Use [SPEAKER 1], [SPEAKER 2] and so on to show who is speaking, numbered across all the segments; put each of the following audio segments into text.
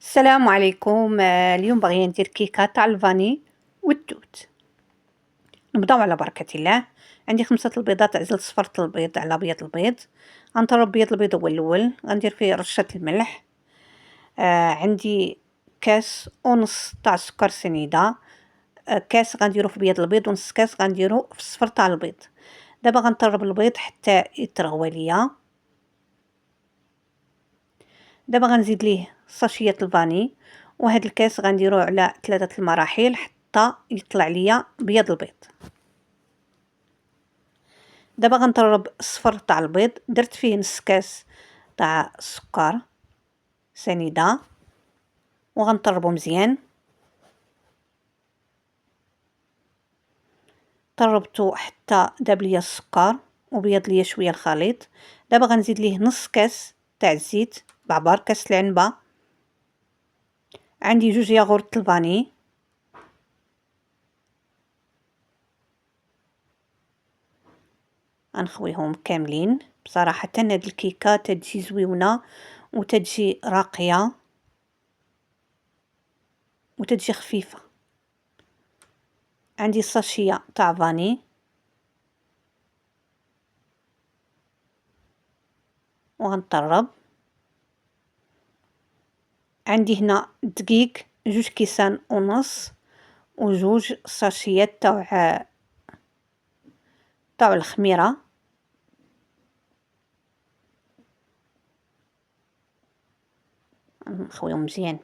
[SPEAKER 1] السلام عليكم. اليوم باغية ندير كيكة تاع الفاني والتوت. نبداو على بركة الله. عندي 5 البيضات، عزلت صفرت البيض على ابيض البيض. غنطرب بيض البيض هو الاول، غندير فيه رشة الملح. عندي كاس ونص تاع السكر سنيدة. كاس غنديرو في بيض البيض ونص كاس غنديرو في الصفر تاع البيض. دابا غنطرب البيض حتى يترغوى ليا. دابا غنزيد ليه ساشية الفاني، وهاد الكاس غنديروه على 3 المراحل حتى يطلع ليا بيض البيض. دابا غنطرب الصفر تاع البيض، درت فيه نص كاس تاع السكر سنيدة وغنطربو مزيان. طربتو حتى داب ليا السكر وبيض ليا شويه الخليط. دابا غنزيد ليه نص كاس تاع الزيت بعبر، كاس العنبه. عندي 2 ياغورت الفاني. غنخويهم كاملين. بصراحه هاد الكيكه تجي زويونه وتجي راقيه وتجي خفيفه. عندي ساشيه تاع فاني وغنطرب. عندي هنا دقيق 2 كيسان ونص و2 ساشيات تاع الخميره. نخويهم مزيان،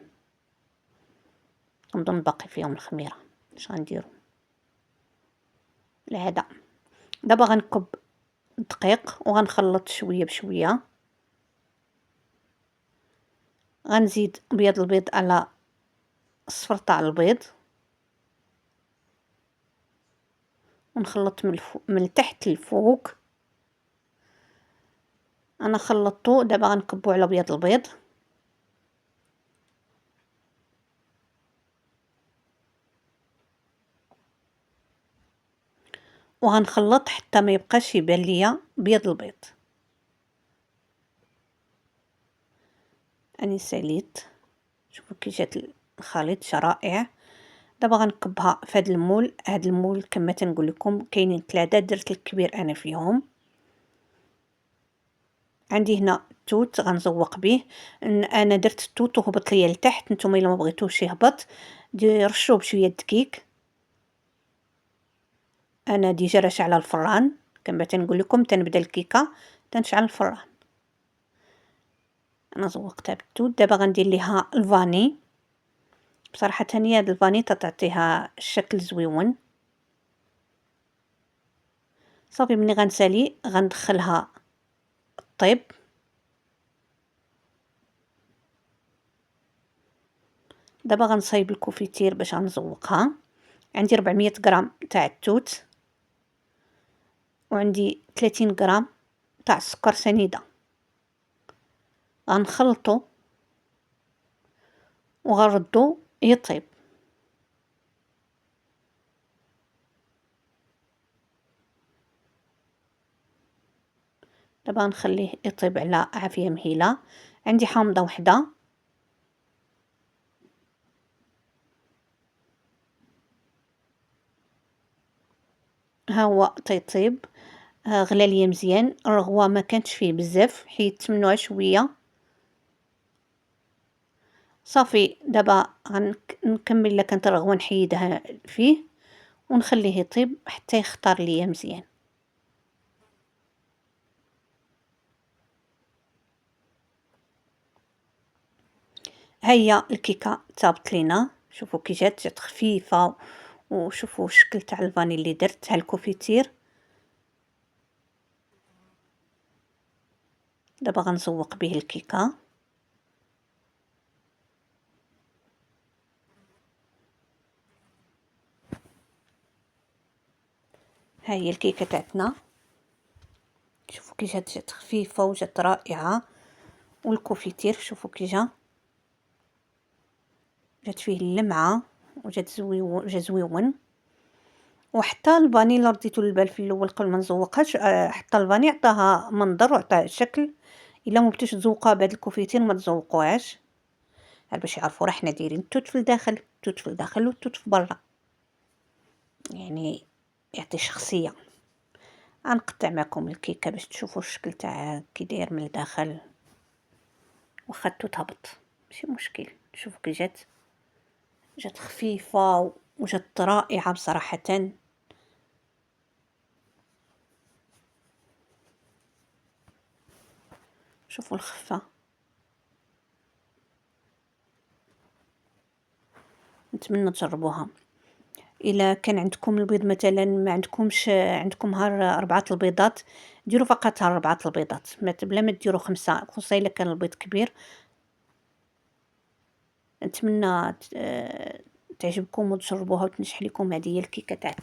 [SPEAKER 1] نظن باقي فيهم الخميره. اش غنديرو العاده. دابا غنكب الدقيق وغنخلط شويه بشويه. غنزيد بيض البيض على الصفر تاع البيض ونخلط من التحت للفوق. انا خلطته. دابا غنكبو على بيض البيض وغنخلط حتى ما يبقاش يبان ليا بيض البيض. اني ساليت، شوفوا كي جات الخليط رائع. دابا غنكبها في هذا المول. هذا المول كما تنقول لكم كاينين 3، درت الكبير انا فيهم. عندي هنا التوت غنزوق به. انا درت التوت وهبط ليا لتحت، نتوما الا ما بغيتوش يهبط رشوه بشويه دقيق. انا ديجا راه على الفران كما تنقول لكم. تنبدا الكيكه تنشعل الفران. انا زوقتها بالتوت. دابا غندير ليها الفاني. بصراحه هي هاد الفاني تعطيها الشكل زويون. صافي ملي غنسالي غندخلها الطيب. دابا غنصايب الكوفيتير باش غنزوقها. عندي 400 غرام تاع التوت وعندي 30 غرام تاع السكر سنيده. غنخلطو وغنردو يطيب. دابا نخليه يطيب على عافيه مهيله. عندي حامضه وحده. ها هو تيطيب. غلا ليا مزيان. الرغوه ما كانتش فيه بزاف، حيدت منها شويه. صافي دابا غنكمل لك كانت الرغوه نحيدها فيه ونخليه يطيب حتى يختار ليا مزيان. هيا الكيكه طابت لينا. شوفوا كي جات خفيفه. وشوفوا الشكل تاع الفاني اللي درت تاع الكوفيتير. دابا غنزوق به الكيكه. ها هي الكيكه تاعتنا. شوفوا كي جات خفيفه وجات رائعه. والكوفيتير شوفوا كي جات فيه اللمعه وجات زويون. وحتى الفاني اللي رديتو للبال في الاول قبل ما نزوقهاش، حتى الفاني عطاها منظر وعطاها شكل. الا ما بغيتوش تزوقوها بهذا الكوفيتير ما تزوقوهاش. باش يعرفوا راه حنا دايرين التوت في الداخل، التوت في الداخل والتوت في برا، يعني يعطي شخصية. غنقطع معكم الكيكة باش تشوفوا الشكل تاع كي داير من الداخل، واخا التوت هبط ماشي مشكل. شوفوا كي جات خفيفة وجات رائعة بصراحة. شوفوا الخفة، نتمنى تجربوها. الا كان عندكم البيض مثلا ما عندكمش، عندكم هار 4 البيضات، ديروا فقط هار 4 البيضات، بلا ما ديروا 5، خصوصا الا كان البيض كبير. نتمنى تعجبكم وتجربوها وتنجح لكم. هذه هي الكيكه تاعنا.